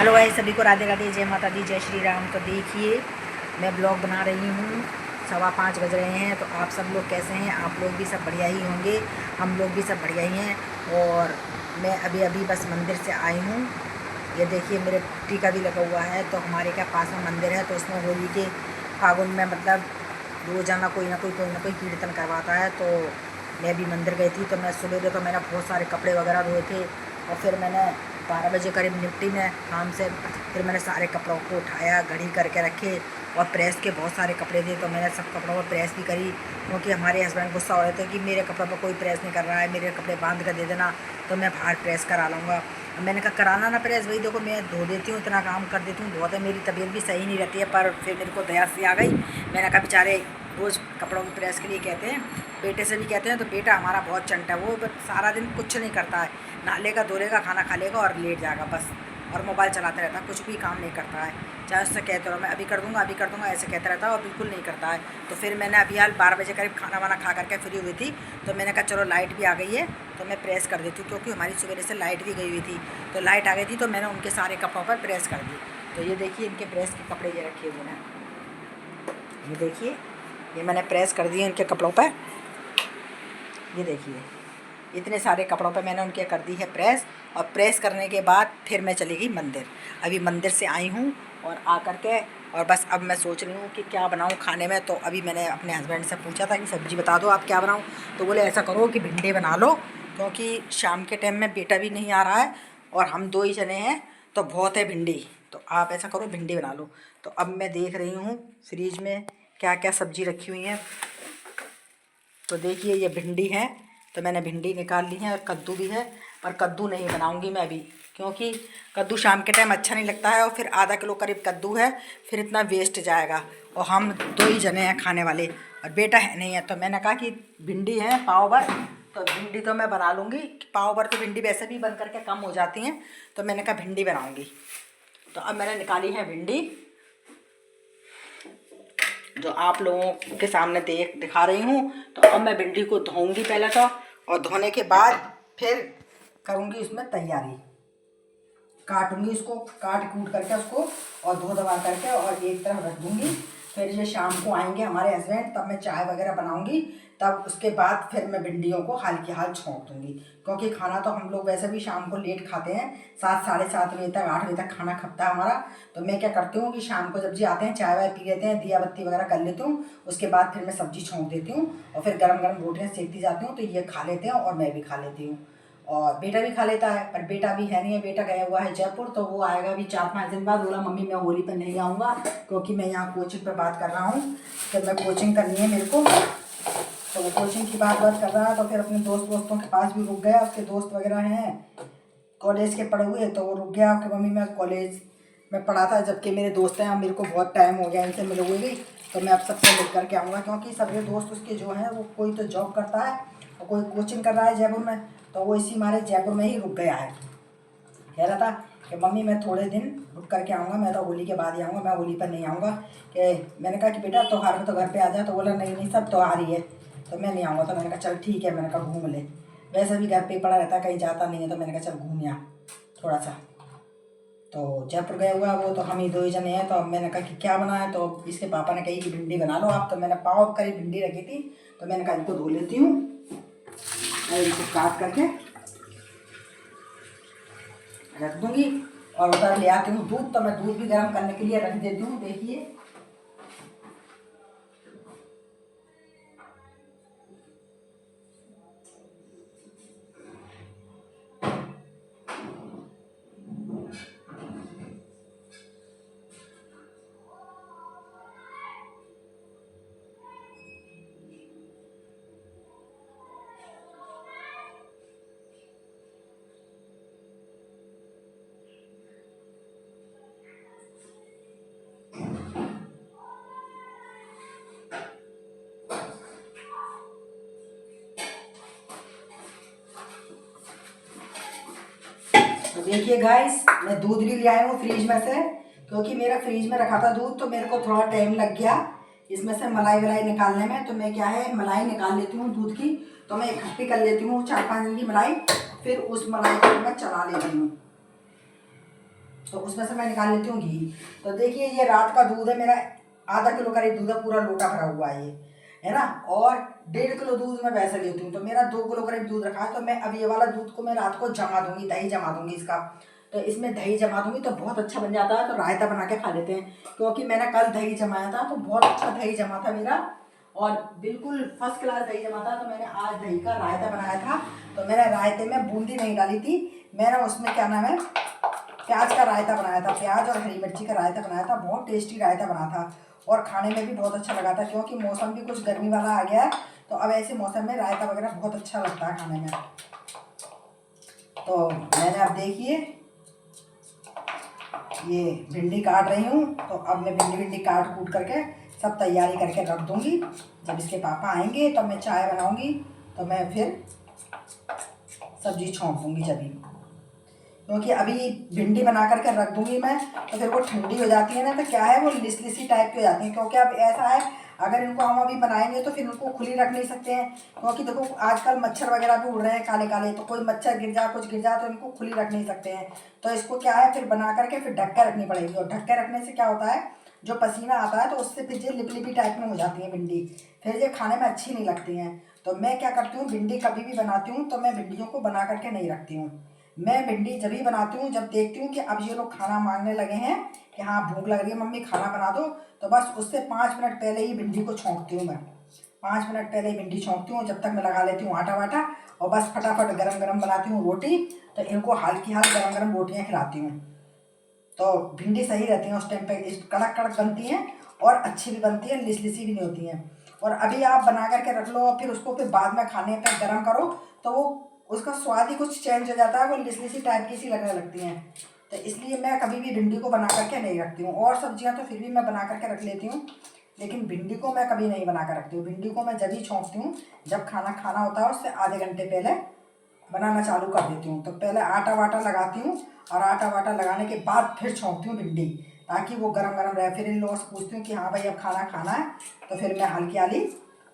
Hello भाई, सभी को राधे राधे, जय माता दी, जय श्री राम। तो देखिए मैं ब्लॉग बना रही हूँ, 5:15 बज रहे हैं। तो आप सब लोग कैसे हैं? आप लोग भी सब बढ़िया ही होंगे, हम लोग भी सब बढ़िया ही हैं। और मैं अभी अभी बस मंदिर से आई हूँ। ये देखिए मेरे टीका भी लगा हुआ है। तो हमारे क्या पास में मंदिर है, तो उसमें होली के फागुन में मतलब रोज़ाना कोई ना कोई कीर्तन करवाता है। तो मैं भी मंदिर गई थी। तो मैं सुबह तो मैंने बहुत सारे कपड़े वगैरह धोए थे, और फिर मैंने 12 बजे करीब निपटी मैं काम से। फिर मैंने सारे कपड़ों को उठाया, घड़ी करके रखे, और प्रेस के बहुत सारे कपड़े थे तो मैंने सब कपड़ों पर प्रेस भी करी। क्योंकि हमारे हस्बैंड गुस्सा हो रहे थे कि मेरे कपड़ों पर कोई प्रेस नहीं कर रहा है, मेरे कपड़े बांध कर दे देना, तो मैं बाहर प्रेस करा लूँगा। मैंने कहा कराना ना प्रेस, भाई देखो मैं धो देती हूँ, इतना काम कर देती हूँ, बहुत है, मेरी तबीयत भी सही नहीं रहती है। पर फिर मेरे को दया सी आ गई। मैंने कहा बेचारे रोज़ कपड़ों की प्रेस के लिए कहते हैं, बेटे से भी कहते हैं। तो बेटा हमारा बहुत चंटा है, वो सारा दिन कुछ नहीं करता है, नहालेगा धोलेगा, खाना खा लेगा और लेट जाएगा बस, और मोबाइल चलाता रहता है, कुछ भी काम नहीं करता है। चाहे उससे कहते रहो मैं अभी कर दूंगा ऐसे कहता रहता है, और बिल्कुल नहीं करता है। तो फिर मैंने अभी हाल 12 बजे करीब खाना वाना खा करके फ्री हुई थी। तो मैंने कहा चलो लाइट भी आ गई है तो मैं प्रेस कर देती हूँ, क्योंकि हमारी सवेरे से लाइट भी गई हुई थी। तो लाइट आ गई थी तो मैंने उनके सारे कपड़ों पर प्रेस कर दी। तो ये देखिए इनके प्रेस के कपड़े ये रखे हुए हैं, ये देखिए ये मैंने प्रेस कर दिए इनके कपड़ों पर। ये देखिए इतने सारे कपड़ों पे मैंने उनके कर दी है प्रेस। और प्रेस करने के बाद फिर मैं चली गई मंदिर। अभी मंदिर से आई हूँ और आकर के और बस अब मैं सोच रही हूँ कि क्या बनाऊँ खाने में। तो अभी मैंने अपने हस्बैंड से पूछा था कि सब्ज़ी बता दो आप क्या बनाऊँ। तो बोले ऐसा करो कि भिंडी बना लो, क्योंकि शाम के टाइम में बेटा भी नहीं आ रहा है और हम 2 ही जने हैं, तो बहुत है भिंडी। तो आप ऐसा करो भिंडी बना लो। तो अब मैं देख रही हूँ फ्रिज में क्या क्या सब्ज़ी रखी हुई है। तो देखिए ये भिंडी है, तो मैंने भिंडी निकाल ली है, और कद्दू भी है। पर कद्दू नहीं बनाऊंगी मैं अभी, क्योंकि कद्दू शाम के टाइम अच्छा नहीं लगता है, और फिर आधा किलो करीब कद्दू है, फिर इतना वेस्ट जाएगा, और हम 2 ही जने हैं खाने वाले, और बेटा है नहीं है। तो मैंने कहा कि भिंडी है पाव भर, तो भिंडी तो मैं बना लूँगी। पाव भर तो भिंडी वैसे भी बन करके कम हो जाती हैं, तो मैंने कहा भिंडी बनाऊँगी। तो अब मैंने निकाली है भिंडी, जो आप लोगों के सामने दिखा रही हूँ। तो अब मैं भिंडी को धोऊंगी पहले तो, और धोने के बाद फिर करूँगी उसमें तैयारी, काटूंगी उसको, काट कूट करके उसको और धो दबा करके और एक तरफ रख दूँगी। फिर ये शाम को आएंगे हमारे हस्बैंड, तब मैं चाय वगैरह बनाऊँगी। तब उसके बाद फिर मैं भिंडियों को हाल की हाल छोंक दूँगी, क्योंकि खाना तो हम लोग वैसे भी शाम को लेट खाते हैं, 7 साढ़े 7 बजे तक 8 बजे तक खाना खपता है हमारा। तो मैं क्या करती हूँ कि शाम को जब जी आते हैं चाय वाय पी लेते हैं, दिया बत्ती वगैरह कर लेती हूँ, उसके बाद फिर मैं सब्जी छोंक देती हूँ, और फिर गरम गरम रोटियाँ सेकती जाती हूँ। तो ये खा लेते हैं और मैं भी खा लेती हूँ, और बेटा भी खा लेता है। पर बेटा भी है नहीं है, बेटा गया हुआ है जयपुर, तो वो आएगा भी 4-5 दिन बाद। बोला मम्मी मैं होली पर नहीं आऊँगा, क्योंकि मैं यहाँ कोचिंग पर बात कर रहा हूँ, फिर मैं कोचिंग करनी है मेरे को। तो वो कोचिंग की बात कर रहा है, तो फिर अपने दोस्तों के पास भी रुक गया। उसके दोस्त वगैरह हैं कॉलेज के पढ़े हुए, तो वो रुक गया कि मम्मी मैं कॉलेज में पढ़ा था, जबकि मेरे दोस्त हैं, मेरे को बहुत टाइम हो गया इनसे मिले हुए भी। तो मैं अब सबसे मिल करके आऊँगा, क्योंकि सभी दोस्त उसके जो हैं वो कोई तो जॉब करता है और कोई कोचिंग कर रहा है जयपुर में। तो वो इसी हमारे जयपुर में ही रुक गया है। कह रहा था कि मम्मी मैं थोड़े दिन रुक करके आऊँगा, मैं तो होली के बाद ही आऊँगा, मैं होली पर नहीं आऊँगा। कि मैंने कहा कि बेटा त्योहार में तो घर पे आ जा। तो बोला नहीं नहीं सब त्योहार ही है, तो मैं नहीं आऊँगा। तो मैंने कहा चल ठीक है, मैंने कहा घूम ले, वैसे भी घर पे पड़ा रहता कहीं जाता नहीं है। तो मैंने कहा चल घूम आ थोड़ा सा। तो जयपुर गया हुआ वो, तो हम ही 2 ही जने हैं। तो अब मैंने कहा कि क्या बना है, तो इसके पापा ने कही कि भिंडी बना लो आप। तो मैंने पाव करीब भिंडी रखी थी, तो मैंने कहा इनको धो लेती हूँ और इनको काट करके रख दूँगी, और उधर ले आती हूँ दूध। तो मैं दूध भी गर्म करने के लिए रख देती हूँ। देखिए तो देखिए गाइस मैं दूध भी ले आया हूँ फ्रिज में से, क्योंकि मेरा फ्रिज में रखा था दूध, तो मेरे को थोड़ा टाइम लग गया इसमें से मलाई वलाई निकालने में। तो मैं क्या है मलाई निकाल लेती हूँ दूध की, तो मैं इकट्ठी कर लेती हूँ 4-5 दिन की मलाई, फिर उस मलाई को मैं चला लेती हूँ। तो उसमें से मैं निकाल लेती हूँ घी। तो देखिए ये रात का दूध है मेरा, आधा किलो करीब दूध है, पूरा लोटा भरा हुआ है ये, है ना। और 1.5 किलो दूध मैं वैसे लेती हूँ, तो मेरा 2 किलो करीब दूध रखा है। तो मैं अब ये वाला दूध को मैं रात को जमा दूंगी, दही जमा दूंगी इसका। तो इसमें दही जमा दूंगी तो बहुत अच्छा बन जाता है। तो रायता बना के खा लेते हैं, क्योंकि मैंने कल दही जमाया था तो बहुत अच्छा दही जमा था मेरा, और बिल्कुल फर्स्ट क्लास दही जमा था। तो मैंने आज दही का रायता बनाया था। तो मैंने रायते में बूंदी नहीं डाली थी, मैंने उसमें क्या नाम है, प्याज का रायता बनाया था, प्याज और हरी मिर्ची का रायता बनाया था। बहुत टेस्टी रायता बना था और खाने में भी बहुत अच्छा लगा था, क्योंकि मौसम भी कुछ गर्मी वाला आ गया है। तो अब ऐसे मौसम में रायता वगैरह बहुत अच्छा लगता है खाने में। तो मैंने अब देखिए ये भिंडी काट रही हूँ। तो अब मैं भिंडी काट कूट करके सब तैयारी करके रख दूँगी। जब इसके पापा आएंगे तब मैं चाय बनाऊँगी, तो मैं फिर सब्जी छोंक दूँगी जभी, क्योंकि अभी भिंडी बना करके रख दूँगी मैं तो फिर वो ठंडी हो जाती है ना, तो क्या है वो लिसी टाइप की हो जाती है। क्योंकि अब ऐसा है, अगर इनको हम अभी बनाएंगे तो फिर उनको खुली रख नहीं सकते हैं, क्योंकि देखो आजकल मच्छर वगैरह भी उड़ रहे हैं काले काले, तो कोई मच्छर गिर जा कुछ गिर जा तो इनको खुली रख नहीं सकते हैं। तो इसको क्या है, फिर बना करके फिर ढक के रखनी पड़ेगी। और ढक के रखने से क्या होता है, जो पसीना आता है तो उससे फिर ये लिपलिपी टाइप में हो जाती है भिंडी, फिर ये खाने में अच्छी नहीं लगती हैं। तो मैं क्या करती हूँ, भिंडी कभी भी बनाती हूँ तो मैं भिंडियों को बना करके नहीं रखती हूँ। मैं भिंडी जब ही बनाती हूँ जब देखती हूँ कि अब ये लोग खाना मांगने लगे हैं कि हाँ भूख लग रही है मम्मी खाना बना दो, तो बस उससे 5 मिनट पहले ही भिंडी को छोंकती हूँ मैं। 5 मिनट पहले ही भिंडी छोंकती हूँ, जब तक मैं लगा लेती हूँ आटा वाटा, और बस फटाफट गरम गरम बनाती हूँ रोटी। तो इनको हल्की गरम गरम रोटियाँ खिलाती हूँ, तो भिंडी सही रहती है उस टाइम पे, कड़क कड़क बनती हैं और अच्छी भी बनती है, लिसी भी नहीं होती हैं। और अभी आप बना करके रख लो और फिर उसको फिर बाद में खाने पे गर्म करो तो वो उसका स्वाद ही कुछ चेंज हो जाता है, वो लिसी टाइप की सी लगने लगती हैं। तो इसलिए मैं कभी भी भिंडी को बना करके नहीं रखती हूँ। और सब्जियाँ तो फिर भी मैं बना करके रख लेती हूँ, लेकिन भिंडी को मैं कभी नहीं बना कर रखती हूँ। भिंडी को मैं जब ही छोंकती हूँ, जब खाना खाना होता है उससे आधे घंटे पहले बनाना चालू कर देती हूँ। तो पहले आटा वाटा लगाती हूँ और आटा वाटा लगाने के बाद फिर छोंकती हूँ भिंडी, ताकि वो गरम गरम रहे। फिर इन लोगों से पूछती हूँ कि हाँ भाई अब खाना खाना है, तो फिर मैं हल्की हाली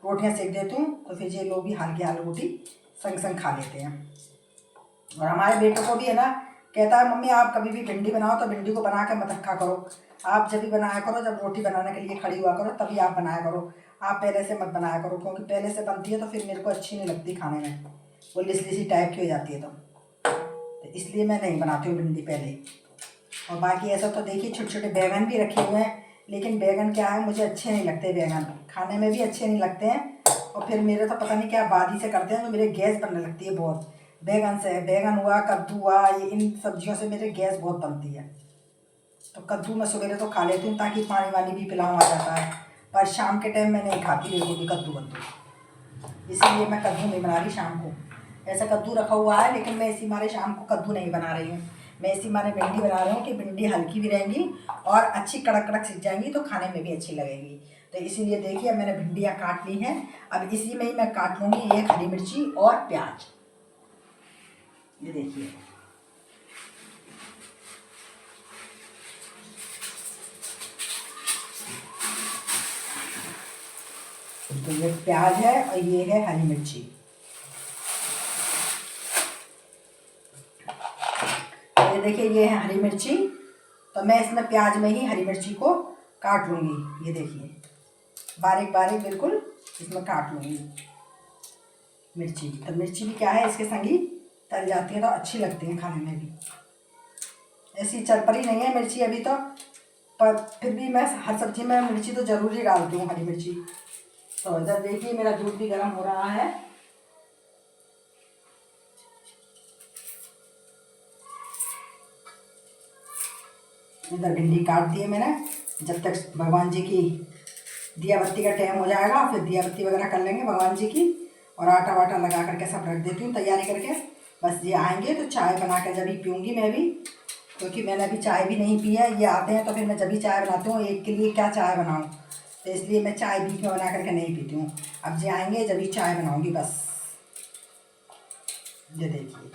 रोटियाँ सेक देती हूँ, तो फिर ये लोग भी हल्की हाली रोटी संग संग खा लेते हैं। और हमारे बेटों को भी है ना, कहता है मम्मी आप कभी भी भिंडी बनाओ तो भिंडी को बना के मत रखा करो, आप जब भी बनाया करो जब रोटी बनाने के लिए खड़ी हुआ करो तभी आप बनाया करो, आप पहले से मत बनाया करो, क्योंकि पहले से बनती है तो फिर मेरे को अच्छी नहीं लगती खाने में, वो लिसी टाइप की हो जाती है। तो इसलिए मैं नहीं बनाती हूँ भिंडी पहले। और बाकी ऐसा तो देखिए छोटे छोटे बैगन भी रखे हुए हैं, लेकिन बैगन क्या है मुझे अच्छे नहीं लगते, बैगन खाने में भी अच्छे नहीं लगते हैं। और फिर मेरे तो पता नहीं क्या बादी से करते हैं तो मेरे गैस बनने लगती है बहुत, बैगन से, बैगन हुआ कद्दू हुआ, ये इन सब्जियों से मेरे गैस बहुत बनती है। तो कद्दू मैं सवेरे तो खा लेती हूँ ताकि पानी वानी भी पिलाऊँ आ जाता है, पर शाम के टाइम मैं नहीं खाती बिल्कुल भी कद्दू इसीलिए मैं कद्दू नहीं बना रही शाम को। ऐसा कद्दू रखा हुआ है, लेकिन मैं इसी मारे शाम को कद्दू नहीं बना रही हूँ, मैं इसी मारे भिंडी बना रही हूँ कि भिंडी हल्की भी रहेंगी और अच्छी कड़क कड़क सीख जाएंगी तो खाने में भी अच्छी लगेगी। तो इसीलिए देखिए मैंने भिंडियाँ काट ली हैं, अब इसी में ही मैं काट लूँगी एक हरी मिर्ची और प्याज। ये देखिए तो ये प्याज है और ये है हरी मिर्ची। ये देखिए ये है हरी मिर्ची, तो मैं इसमें प्याज में ही हरी मिर्ची को काट लूँगी। ये देखिए बारीक बारीक बिल्कुल इसमें काट लूँगी मिर्ची। तो मिर्ची भी क्या है इसके संगी तल जाती है तो अच्छी लगती है खाने में भी, ऐसी चरपरी नहीं है मिर्ची अभी तो, पर फिर भी मैं हर सब्जी में मिर्ची तो ज़रूरी डालती हूँ हरी मिर्ची। तो इधर देखिए मेरा दूध भी गर्म हो रहा है। इधर भिंडी काट दी है मैंने, जब तक भगवान जी की दिया बत्ती का टाइम हो जाएगा फिर दिया बत्ती वगैरह कर लेंगे भगवान जी की। और आटा वाटा लगा करके सब रख देती हूँ तैयारी करके, बस ये आएंगे तो चाय बना के जब ही पीऊँगी मैं भी, क्योंकि मैंने अभी चाय भी नहीं पी है। ये आते हैं तो फिर मैं जब भी चाय बनाती हूँ, एक के लिए क्या चाय बनाऊँ, तो इसलिए मैं चाय बीच में बना करके नहीं पीती हूँ। अब ये आएंगे जब भी चाय बनाऊँगी बस। ये देखिए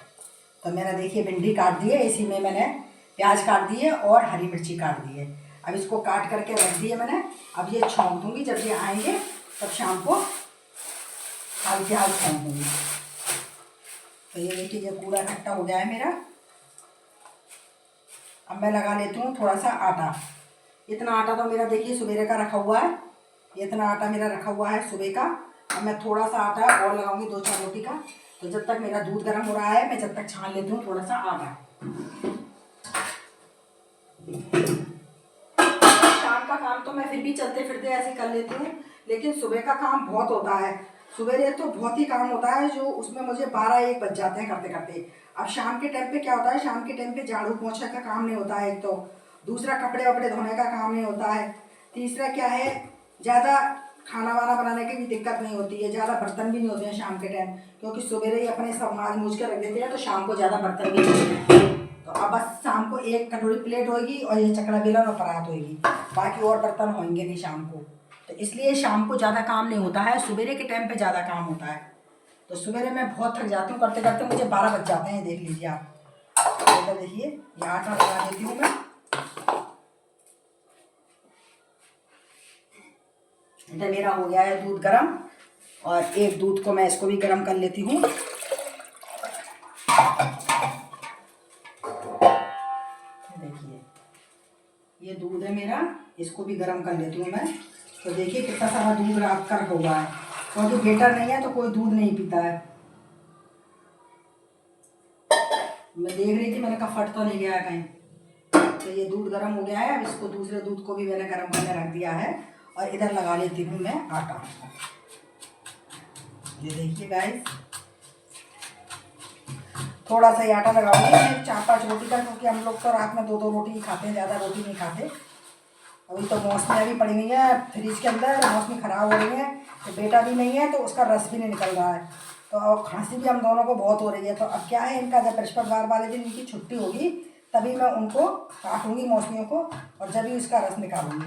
तो मैंने देखिए भिंडी काट दी है, इसी में मैंने प्याज काट दी है और हरी मिर्ची काट दी है। अब इसको काट करके रख दिए मैंने, अब ये छोंक दूँगी, जब ये आएंगे तब शाम को हल्की छोंक दूँगी। तो ये देखिए ये पूरा इकट्ठा हो गया है मेरा। अब मैं लगा लेती हूँ थोड़ा सा आटा। इतना आटा तो मेरा देखिए सुबह का रखा हुआ है, इतना आटा मेरा रखा हुआ है सुबह का। अब मैं थोड़ा सा आटा और लगाऊंगी 2-4 रोटी का। तो जब तक मेरा दूध गर्म हो रहा है मैं जब तक छान लेती हूँ थोड़ा सा आटा। शाम का काम तो मैं फिर भी चलते फिरते ऐसे कर लेती हूँ, लेकिन सुबह का काम बहुत होता है। सुबह तो बहुत ही काम होता है, जो उसमें मुझे 12-1 बज जाते हैं करते करते। अब शाम के टाइम पे क्या होता है, शाम के टाइम पे झाड़ू पोछा का काम नहीं होता है एक तो, दूसरा कपड़े वपड़े धोने का काम नहीं होता है, तीसरा क्या है ज़्यादा खाना वाना बनाने की भी दिक्कत नहीं होती है, ज़्यादा बर्तन भी नहीं होते हैं शाम के टाइम, क्योंकि सवेरे ही अपने सब मांज मूझ के रख देते हैं तो शाम को ज़्यादा बर्तन भी नहीं होते हैं। तो अब बस शाम को एक कटोरी प्लेट होगी और ये चकला बेलन और परात होगी, बाकी और बर्तन होंगे नहीं शाम को। तो इसलिए शाम को ज़्यादा काम नहीं होता है, सवेरे के टाइम पे ज़्यादा काम होता है। तो सवेरे मैं बहुत थक जाती हूँ करते करते, मुझे 12 बज जाते हैं, देख लीजिए आप। इधर देखिए ये आटा लगा देती हूँ मैं। इधर मेरा हो गया है दूध गरम, और एक दूध को मैं इसको भी गरम कर लेती हूँ। देखिए ये दूध है मेरा, इसको भी गरम कर लेती हूँ मैं। तो देखिए कितना सारा दूध रात का हुआ है, क्योंकि बेटर नहीं है तो कोई दूध नहीं पीता है। मैं देख रही थी, मैंने कहा फट तो नहीं गया कहीं। तो ये दूध गर्म हो गया है, अब इसको दूसरे दूध को भी मैंने गर्म करने रख दिया है, और इधर लगा लेती हूँ मैं आटा। ये देखिए गाइस, थोड़ा सा ही आटा लगाऊंगी मैं 4-5 रोटी का, क्योंकि हम लोग तो रात में 2-2 रोटी ही खाते हैं, ज़्यादा रोटी नहीं खाते। अभी तो मौसमी भी पड़ी हुई है फ्रिज के अंदर, मौसमी ख़राब हो रही है, तो बेटा भी नहीं है तो उसका रस भी नहीं निकल रहा है, तो खांसी भी हम दोनों को बहुत हो रही है। तो अब क्या है, इनका जब बृहस्पतिवार वाले दिन इनकी छुट्टी होगी तभी मैं उनको काटूंगी मौसमियों को, और जब भी उसका रस निकालूंगी।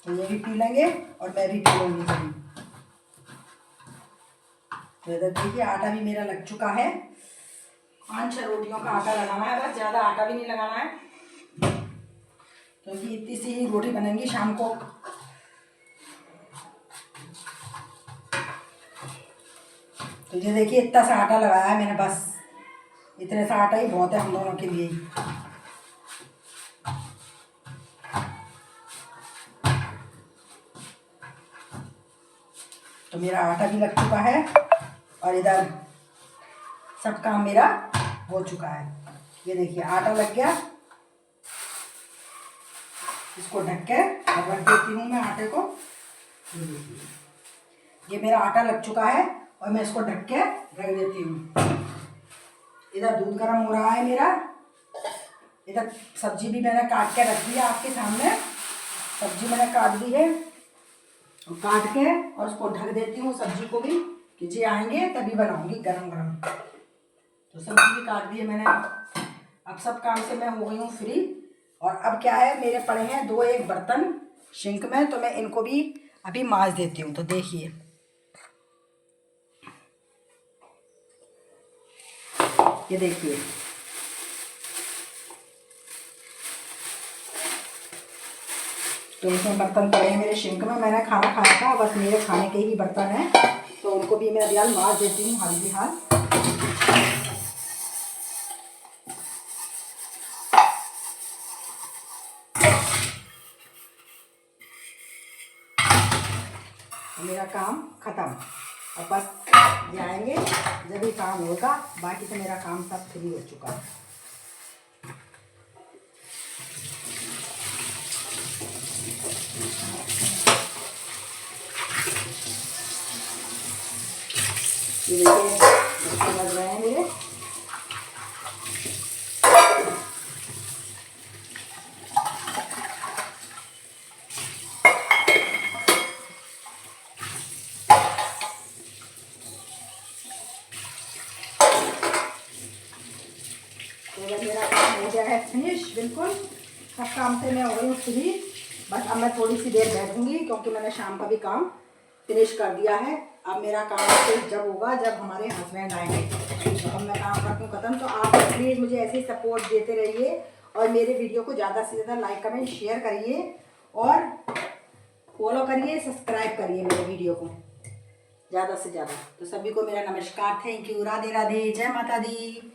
तो ये भी पी लेंगे और मैं भी पी लूँगी कभी। तो इधर देखिए आटा भी मेरा लग चुका है, 5-6 रोटियों का आटा लगाना है बस, ज़्यादा आटा भी नहीं लगाना है, क्योंकि इतनी सी ही रोटी बनेंगी शाम को। तो ये देखिए इतना सा आटा लगाया है मैंने, बस इतने सा आटा ही बहुत है हम दोनों के लिए। तो मेरा आटा भी लग चुका है, और इधर सब काम मेरा हो चुका है। ये देखिए आटा लग गया, इसको ढक के रख देती हूँ मैं आटे को। ये देखिए ये मेरा आटा लग चुका है, और मैं इसको ढक के रख देती हूँ। इधर दूध गर्म हो रहा है मेरा, इधर सब्जी भी मैंने काट के रख दी है आपके सामने। सब्जी मैंने काट दी है, और काट के और उसको ढक देती हूँ सब्जी को भी, कि जी आएंगे तभी बनाऊंगी गरम गरम। तो सब्जी भी काट दी है मैंने। अब सब काम से मैं हो गई हूँ फ्री, और अब क्या है, मेरे पड़े हैं 2-1 बर्तन सिंक में, तो मैं इनको भी अभी मांज देती हूँ। तो देखिए ये देखिए तो इसमें बर्तन पड़े हैं मेरे सिंक में, मैंने खाना खाया था, बस मेरे खाने के ही बर्तन हैं, तो उनको भी मैं अभी मांज देती हूँ हाल फिलहाल। मेरा काम ख़त्म, अब बस जाएंगे जब भी काम होगा, बाकी तो मेरा काम सब फ्री हो चुका है। ये देखिए बच्चे लग रहे हैं मेरे। तो जब मेरा काम हो गया है फिनिश बिल्कुल, सब काम से मैं हो गई हूँ फ्री। बस अब मैं थोड़ी सी देर बैठूंगी, क्योंकि मैंने शाम का भी काम फिनिश कर दिया है। अब मेरा काम फिर जब होगा जब हमारे हस्बैंड आएंगे, तो अब मैं काम करती हूँ ख़त्म। तो आप प्लीज़ मुझे ऐसे ही सपोर्ट देते रहिए, और मेरे वीडियो को ज़्यादा से ज़्यादा लाइक कमेंट शेयर करिए, और फॉलो करिए, सब्सक्राइब करिए मेरे वीडियो को। ज़्यादा से ज़्यादा। तो सभी को मेरा नमस्कार, थैंक यू, राधे राधे, जय माता दी।